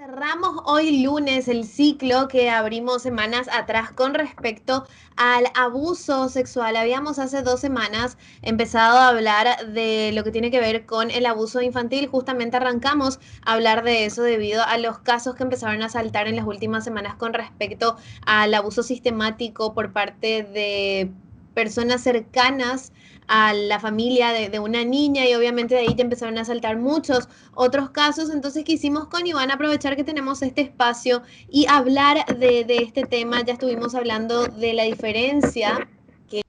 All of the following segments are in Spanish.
Cerramos hoy lunes el ciclo que abrimos semanas atrás con respecto al abuso sexual. Habíamos hace 2 semanas empezado a hablar de lo que tiene que ver con el abuso infantil. Justamente arrancamos a hablar de eso debido a los casos que empezaron a saltar en las últimas semanas con respecto al abuso sistemático por parte de personas cercanas a la familia de una niña, y obviamente de ahí te empezaron a saltar muchos otros casos. Entonces quisimos con Iván aprovechar que tenemos este espacio y hablar de este tema. Ya estuvimos hablando de la diferencia que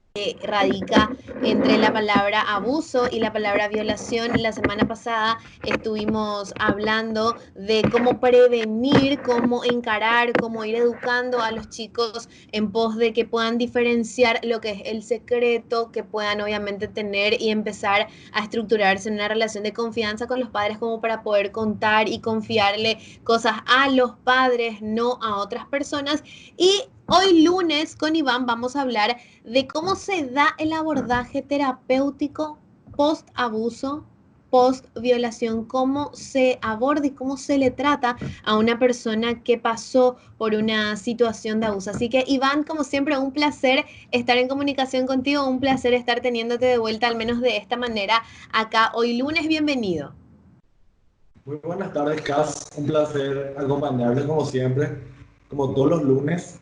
radica entre la palabra abuso y la palabra violación. La semana pasada estuvimos hablando de cómo prevenir, cómo encarar, cómo ir educando a los chicos en pos de que puedan diferenciar lo que es el secreto, que puedan obviamente tener y empezar a estructurarse en una relación de confianza con los padres, como para poder contar y confiarle cosas a los padres, no a otras personas. Y hoy lunes con Iván vamos a hablar de cómo se da el abordaje terapéutico post abuso, post violación, cómo se aborda y cómo se le trata a una persona que pasó por una situación de abuso. Así que Iván, como siempre, un placer estar en comunicación contigo, un placer estar teniéndote de vuelta, al menos de esta manera, acá hoy lunes. Bienvenido. Muy buenas tardes, Cas. Un placer acompañarles como siempre, como todos los lunes.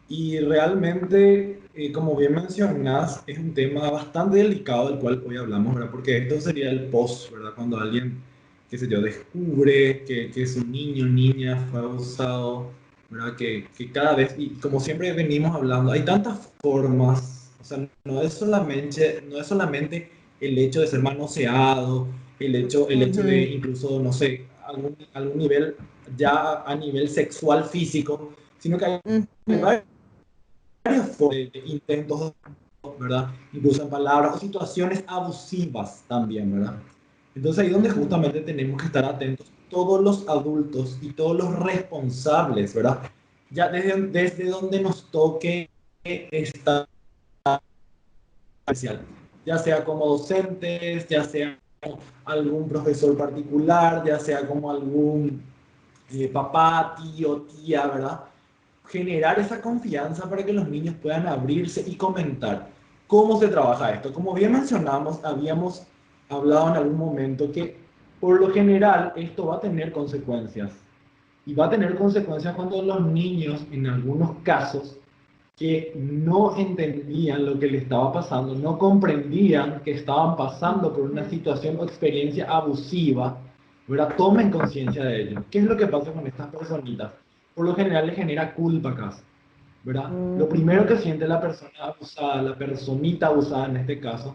Y realmente, como bien mencionas, es un tema bastante delicado del cual hoy hablamos, ¿verdad? Porque esto sería el post, ¿verdad? Cuando alguien, qué sé yo, descubre que su niño o niña fue abusado, ¿verdad? Que cada vez, y como siempre venimos hablando, hay tantas formas, o sea, no es solamente el hecho de ser manoseado, el hecho de Ujú, incluso, no sé, algún nivel, ya a nivel sexual físico, sino que hay ujú. varias formas de intentos, ¿verdad? Incluso en palabras o situaciones abusivas también, ¿verdad? Entonces ahí es donde Ujú. justamente tenemos que estar atentos todos los adultos y todos los responsables, ¿verdad? Ya desde donde nos toque estar especial, ya sea como docentes, ya sea algún profesor particular, ya sea como algún papá, tío, tía, ¿verdad? Generar esa confianza para que los niños puedan abrirse y comentar cómo se trabaja esto. Como bien mencionamos, habíamos hablado en algún momento que por lo general esto va a tener consecuencias. Y va a tener consecuencias cuando los niños, en algunos casos, que no entendían lo que le estaba pasando, no comprendían que estaban pasando por una Ujú. situación o experiencia abusiva, ¿verdad? Tomen conciencia de ello. ¿Qué es lo que pasa con estas personitas? Por lo general les genera culpa acá, ¿verdad? Lo primero que Ujú. siente la persona abusada, la personita abusada en este caso,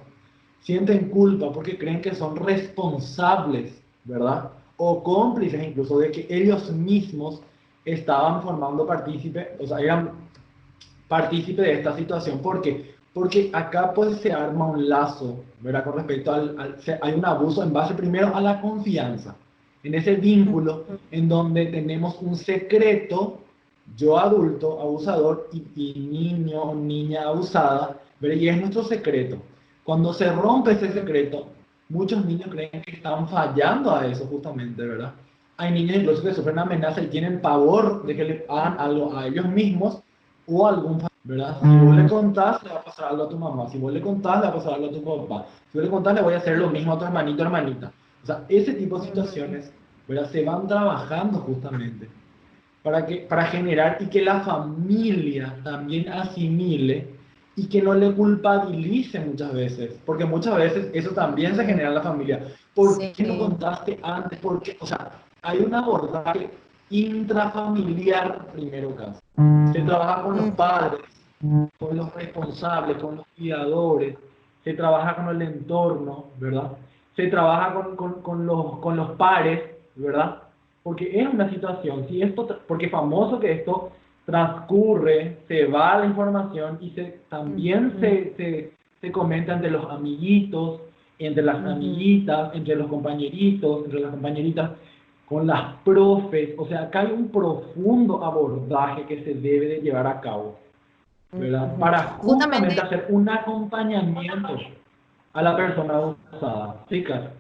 sienten culpa porque creen que son responsables, ¿verdad? O cómplices incluso de que ellos mismos estaban formando partícipe, o sea, eran partícipe de esta situación. ¿Por qué? Porque acá pues se arma un lazo, ¿verdad? Con respecto hay un abuso en base primero a la confianza, en ese vínculo en donde tenemos un secreto, yo adulto, abusador, y niño o niña abusada, ¿verdad? Y es nuestro secreto. Cuando se rompe ese secreto, muchos niños creen que están fallando a eso justamente, ¿verdad? Hay niños incluso que sufren amenaza y tienen pavor de que le hagan algo a ellos mismos o algún familiar, ¿verdad? Si vos le contás, le va a pasar algo a tu mamá. Si vos le contás, le va a pasar algo a tu papá. Si vos le contás, le voy a hacer lo mismo a tu hermanito o hermanita. O sea, ese tipo de Ujú. situaciones, ¿verdad? Se van trabajando justamente para generar y que la familia también asimile y que no le culpabilice muchas veces, porque muchas veces eso también se genera en la familia. ¿Por Sí. qué no contaste antes? Porque, o sea, hay un abordaje intrafamiliar primero caso. Se trabaja con los Ujú. padres, con los responsables, con los cuidadores, se trabaja con el entorno, ¿verdad? Se trabaja con los pares, ¿verdad? Porque es una situación, si esto, porque famoso que esto transcurre, se va la información y también Ujú. se comenta entre los amiguitos, entre las Ujú. amiguitas, entre los compañeritos, entre las compañeritas, con las profes. O sea, acá hay un profundo abordaje que se debe de llevar a cabo, ¿verdad? Ujú. Para justamente Justamente, hacer un acompañamiento a la persona abusada. Sí, claro.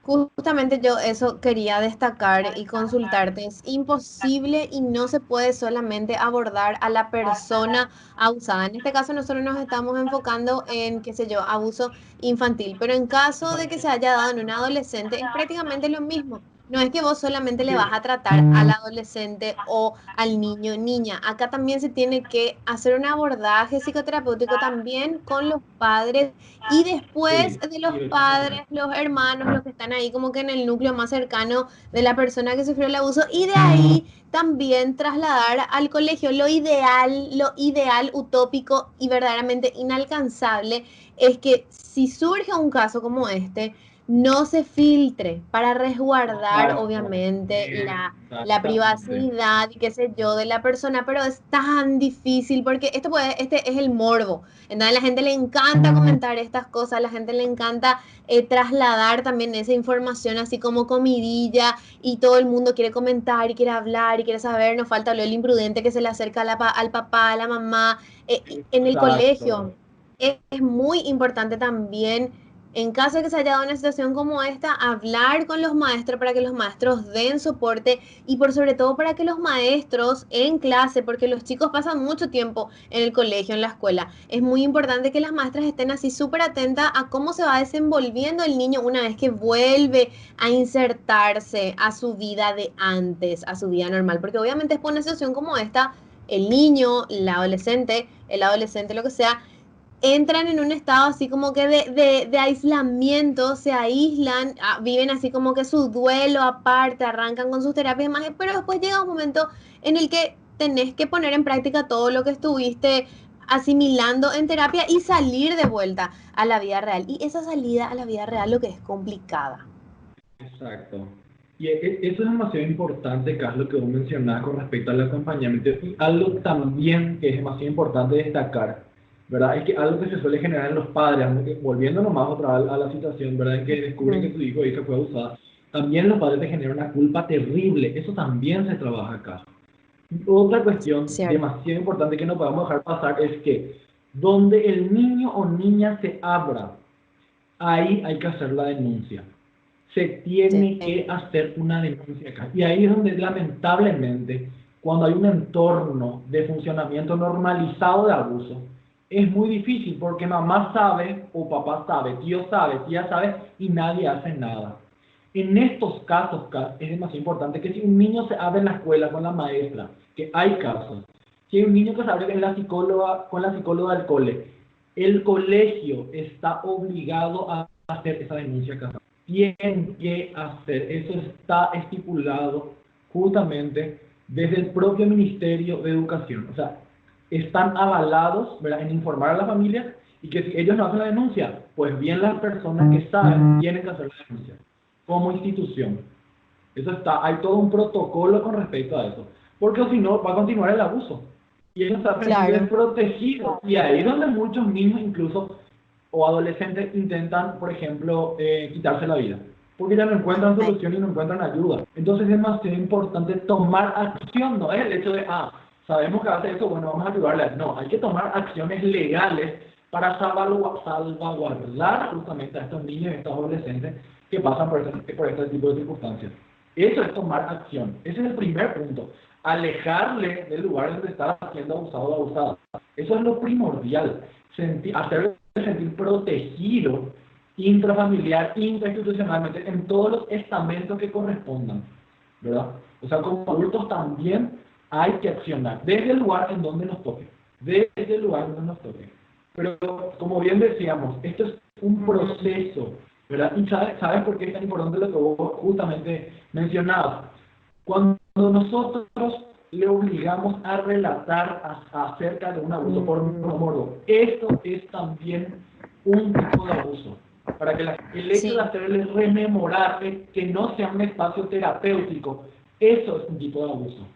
Justamente yo eso quería destacar y consultarte. Es imposible y no se puede solamente abordar a la persona abusada. En este caso nosotros nos estamos enfocando en, qué sé yo, abuso infantil, pero en caso de que se haya dado en un adolescente es prácticamente lo mismo. No es que vos solamente le vas Sí, a tratar al adolescente o al niño, niña. Acá también se tiene que hacer un abordaje psicoterapéutico también con los padres y después sí, de sí, los eso padres, también. los hermanos, los que están ahí como que en el núcleo más cercano de la persona que sufrió el abuso, y de ahí también trasladar al colegio lo ideal, utópico y verdaderamente inalcanzable es que si surge un caso como este, no se filtre para resguardar, Exacto, obviamente, la exactamente. privacidad y qué sé yo de la persona, pero es tan difícil porque este es el morbo. Entonces a la gente le encanta comentar estas cosas, a la gente le encanta trasladar también esa información así como comidilla y todo el mundo quiere comentar y quiere hablar y quiere saber, nos falta lo el imprudente que se le acerca a al papá, a la mamá, y en el Exacto. colegio. Es muy importante también, en caso de que se haya dado una situación como esta, hablar con los maestros para que los maestros den soporte y por sobre todo para que los maestros en clase, porque los chicos pasan mucho tiempo en el colegio, en la escuela, es muy importante que las maestras estén así súper atentas a cómo se va desenvolviendo el niño una vez que vuelve a insertarse a su vida de antes, a su vida normal, porque obviamente es por una situación como esta, el niño, el adolescente, lo que sea, entran en un estado así como que de aislamiento, se aíslan, viven así como que su duelo aparte, arrancan con sus terapias más, pero después llega un momento en el que tenés que poner en práctica todo lo que estuviste asimilando en terapia y salir de vuelta a la vida real. Y esa salida a la vida real lo que es complicada. Exacto. Y eso es demasiado importante, Carlos, lo que vos mencionabas con respecto al acompañamiento. Y algo también que es demasiado importante destacar, ¿verdad? Es que algo que se suele generar en los padres, volviendo nomás otra vez a la situación, ¿verdad? En que descubren que Ujú. tu hijo o hija fue abusada, también los padres te generan una culpa terrible. Eso también se trabaja acá. Otra cuestión Cierto. demasiado importante que no podemos dejar pasar es que donde el niño o niña se abra, ahí hay que hacer la denuncia. Se Sí. tiene que hacer una denuncia acá. Y ahí es donde lamentablemente, cuando hay un entorno de funcionamiento normalizado de abuso, es muy difícil porque mamá sabe o papá sabe, tío sabe, tía sabe y nadie hace nada. En estos casos es demasiado importante que si un niño se abre en la escuela con la maestra, que hay casos, si hay un niño que se abre en la psicóloga, con la psicóloga del cole, el colegio está obligado a hacer esa denuncia acá. Tienen que hacer, eso está estipulado justamente desde el propio Ministerio de Educación. O sea, están avalados, ¿verdad?, en informar a la familia y que si ellos no hacen la denuncia, pues bien las personas que saben tienen que hacer la denuncia como institución. Eso está, hay todo un protocolo con respecto a eso. Porque si no, va a continuar el abuso. Y ellos se hacen sentir Claro. desprotegidos. Y ahí es donde muchos niños incluso o adolescentes intentan, por ejemplo, quitarse la vida. Porque ya no encuentran Ay, solución y no encuentran ayuda. Entonces es demasiado importante tomar acción, no es el hecho de, sabemos que hace eso, bueno, vamos a ayudarle. No, hay que tomar acciones legales para salvaguardar justamente a estos niños y a estos adolescentes que pasan por este tipo de circunstancias. Eso es tomar acción. Ese es el primer punto. Alejarle del lugar donde está siendo abusado o abusada. Eso es lo primordial. Hacerle sentir protegido intrafamiliar, intrainstitucionalmente, en todos los estamentos que correspondan. ¿Verdad? O sea, como adultos también hay que accionar desde el lugar en donde nos toque. Desde el lugar en donde nos toque. Pero como bien decíamos, esto es un ujú. proceso, ¿verdad? Y ¿sabes por qué es tan importante lo que vos justamente mencionabas? Cuando nosotros le obligamos a relatar acerca de un abuso por Mm, morbo, esto es también un tipo de abuso. Para que el hecho de sí, hacerles rememorar que no sea un espacio terapéutico, eso es un tipo de abuso.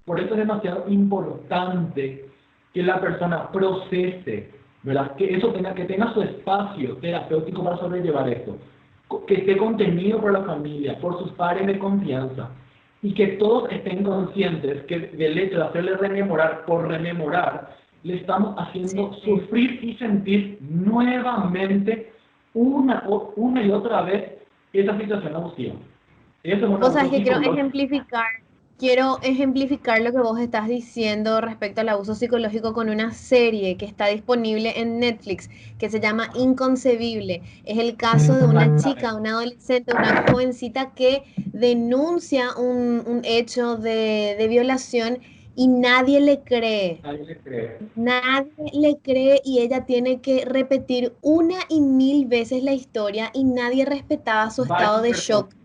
Por eso es demasiado importante que la persona procese, ¿verdad? Que tenga su espacio terapéutico para sobrellevar esto, que esté contenido por la familia, por sus pares de confianza, y que todos estén conscientes que del hecho de hacerle rememorar por rememorar, le estamos sí, haciendo sufrir y sentir nuevamente una y otra vez esa situación abusiva. Eso es un Vos sabés abuso que psicológico. quiero ejemplificar lo que vos estás diciendo respecto al abuso psicológico con una serie que está disponible en Netflix, que se llama Inconcebible. Es el caso de una chica, Exactamente. una adolescente, una jovencita que denuncia un hecho de violación y nadie le cree. Nadie le cree. Nadie le cree y ella tiene que repetir una y mil veces la historia y nadie respetaba su estado Varias de personas. shock.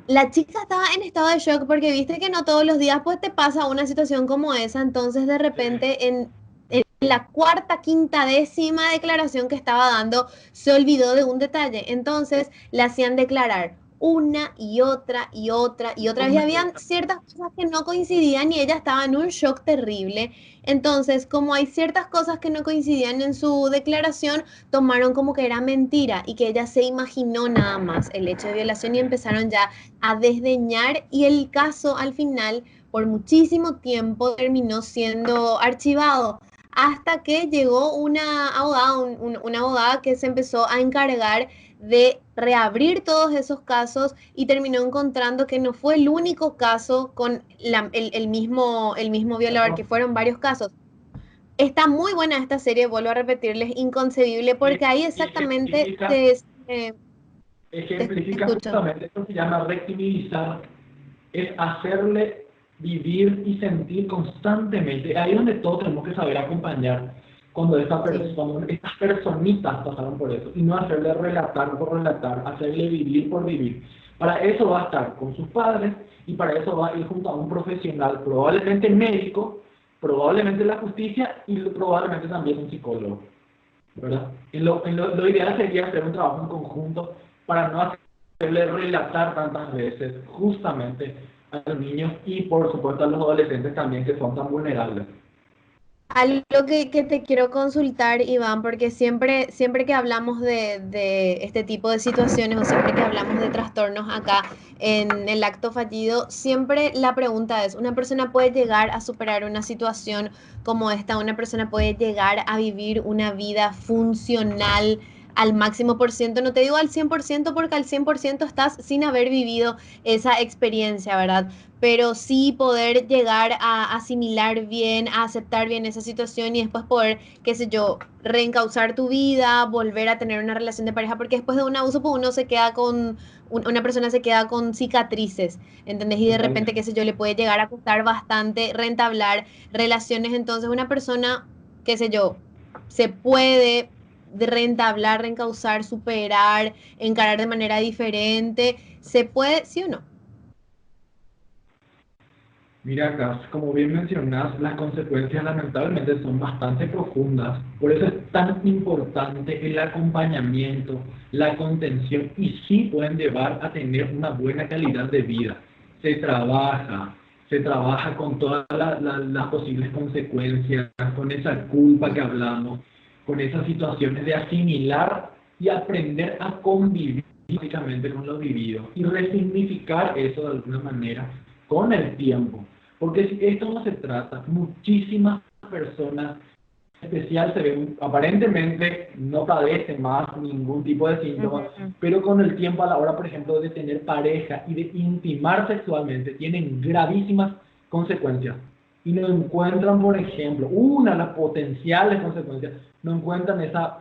La chica estaba en estado de shock porque viste que no todos los días pues te pasa una situación como esa, entonces de repente en la cuarta, quinta, décima declaración que estaba dando se olvidó de un detalle, entonces le hacían declarar una y otra y otra y otra vez y Una y habían otra. ciertas cosas que no coincidían y ella estaba en un shock terrible, entonces como hay ciertas cosas que no coincidían en su declaración, tomaron como que era mentira y que ella se imaginó nada más el hecho de violación y empezaron ya a desdeñar y el caso al final por muchísimo tiempo terminó siendo archivado hasta que llegó una abogada, una abogada que se empezó a encargar de reabrir todos esos casos y terminó encontrando que no fue el único caso con el mismo violador, que fueron varios casos. Está muy buena esta serie, vuelvo a repetirles, Inconcebible, Y porque ahí exactamente ejemplifica, te ejemplifica escucho. justamente esto que se llama rectimilizar, es hacerle vivir y sentir constantemente. Ahí es donde todos tenemos que saber acompañar cuando, Sí. cuando estas personitas pasaron por eso, y no hacerle relatar por relatar, hacerle vivir por vivir. Para eso va a estar con sus padres y para eso va a ir junto a un profesional, probablemente médico, probablemente la justicia y probablemente también un psicólogo, ¿verdad? Lo ideal sería hacer un trabajo en conjunto para no hacerle relatar tantas veces justamente a los niños y por supuesto a los adolescentes también que son tan vulnerables. Algo que te quiero consultar, Iván, porque siempre que hablamos de este tipo de situaciones o siempre que hablamos de trastornos acá en el acto fallido, siempre la pregunta es, ¿una persona puede llegar a superar una situación como esta? ¿Una persona puede llegar a vivir una vida funcional al máximo por ciento? No te digo al 100% porque al 100% estás sin haber vivido esa experiencia, ¿verdad? Pero sí poder llegar a asimilar bien, a aceptar bien esa situación y después poder, qué sé yo, reencauzar tu vida, volver a tener una relación de pareja, porque después de un abuso, pues uno se queda con, una persona se queda con cicatrices, ¿entendés? Y de repente, qué Totalmente. sé yo, le puede llegar a costar bastante rentablar relaciones, entonces una persona, qué sé yo, se puede rentablar, reencauzar, superar, encarar de manera diferente, se puede, ¿sí o no? Mira acá, como bien mencionas, las consecuencias lamentablemente son bastante profundas. Por eso es tan importante el acompañamiento, la contención y sí pueden llevar a tener una buena calidad de vida. Se trabaja con todas las posibles consecuencias, con esa culpa que hablamos, con esas situaciones de asimilar y aprender a convivir básicamente con lo vivido y resignificar eso de alguna manera con el tiempo. Porque si esto no se trata, muchísimas personas en especial se ven, aparentemente no padecen más ningún tipo de síntomas, Ujú. pero con el tiempo a la hora, por ejemplo, de tener pareja y de intimar sexualmente, tienen gravísimas consecuencias. Y no encuentran, por ejemplo, una de las potenciales consecuencias, no encuentran esa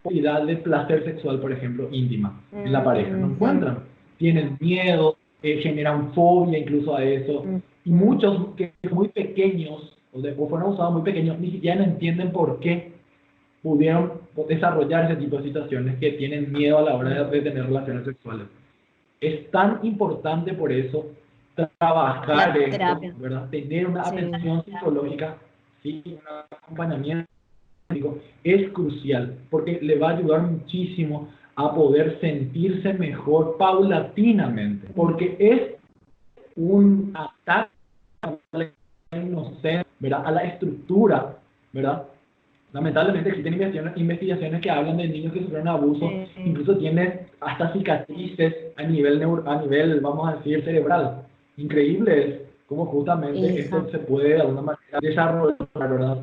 posibilidad de placer sexual, por ejemplo, íntima en la pareja. No Ujú, encuentran. Tienen miedo, generan fobia incluso a eso. Y ujú. muchos que muy pequeños, o fueron usados muy pequeños, ni siquiera no entienden por qué pudieron desarrollar ese tipo de situaciones que tienen miedo a la hora de tener relaciones sexuales. Es tan importante por eso La trabajar esto, terapia, ¿verdad? Tener una sí. atención psicológica, ¿sí? Un acompañamiento es crucial porque le va a ayudar muchísimo a poder sentirse mejor paulatinamente, porque es un ataque a la inocencia, ¿verdad? A la estructura, ¿verdad? Lamentablemente existen investigaciones que hablan de niños que sufrieron abuso, Sí. incluso tienen hasta cicatrices a nivel, a nivel, vamos a decir, cerebral. Increíble es cómo justamente Hija. esto se puede de alguna manera desarrollar, ¿verdad?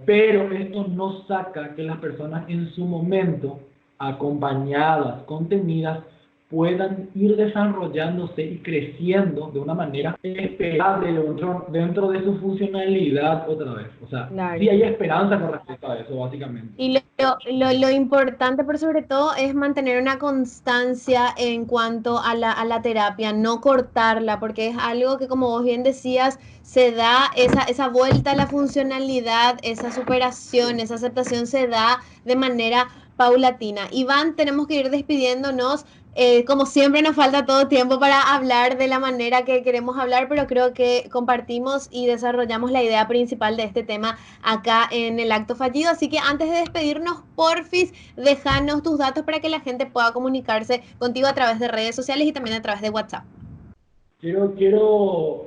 Pero esto no saca que las personas en su momento acompañadas, contenidas, puedan ir desarrollándose y creciendo de una manera esperable dentro de su funcionalidad otra vez. O sea, sí Claro. hay esperanza con respecto a eso, básicamente. Y lo importante, pero sobre todo, es mantener una constancia en cuanto a la terapia, no cortarla, porque es algo que, como vos bien decías, se da esa vuelta a la funcionalidad, esa superación, esa aceptación se da de manera paulatina. Iván, tenemos que ir despidiéndonos. Como siempre nos falta todo tiempo para hablar de la manera que queremos hablar, pero creo que compartimos y desarrollamos la idea principal de este tema acá en el acto fallido. Así que antes de despedirnos, porfis, déjanos tus datos para que la gente pueda comunicarse contigo a través de redes sociales y también a través de WhatsApp. Quiero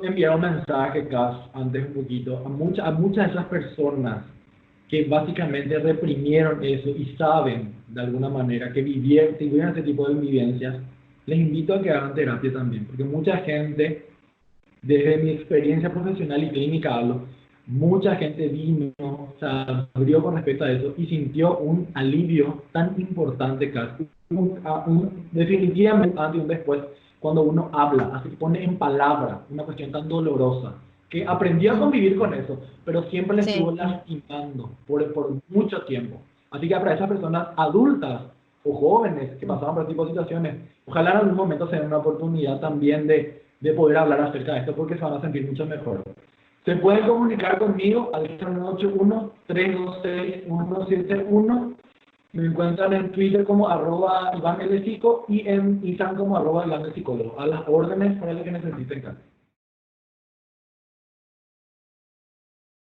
enviar un mensaje, Cas, antes un poquito, a muchas de esas personas que básicamente reprimieron eso y saben, de alguna manera, que vivieron ese tipo de vivencias. Les invito a que hagan terapia también, porque mucha gente, desde mi experiencia profesional y clínica hablo, mucha gente vino, se abrió con respecto a eso y sintió un alivio tan importante, casi definitivamente antes y un después, cuando uno habla, así pone en palabra una cuestión tan dolorosa, que aprendió a convivir con eso, pero siempre le estuvo Sí. lastimando por mucho tiempo. Así que para esas personas adultas o jóvenes que pasaban por este tipo de situaciones, ojalá en algún momento se den una oportunidad también de poder hablar acerca de esto, porque se van a sentir mucho mejor. Se pueden comunicar conmigo al 081-326-171. Me encuentran en Twitter como @IvánLCico y en Instagram como @IvánElPsicólogo. A las órdenes para lo que necesiten.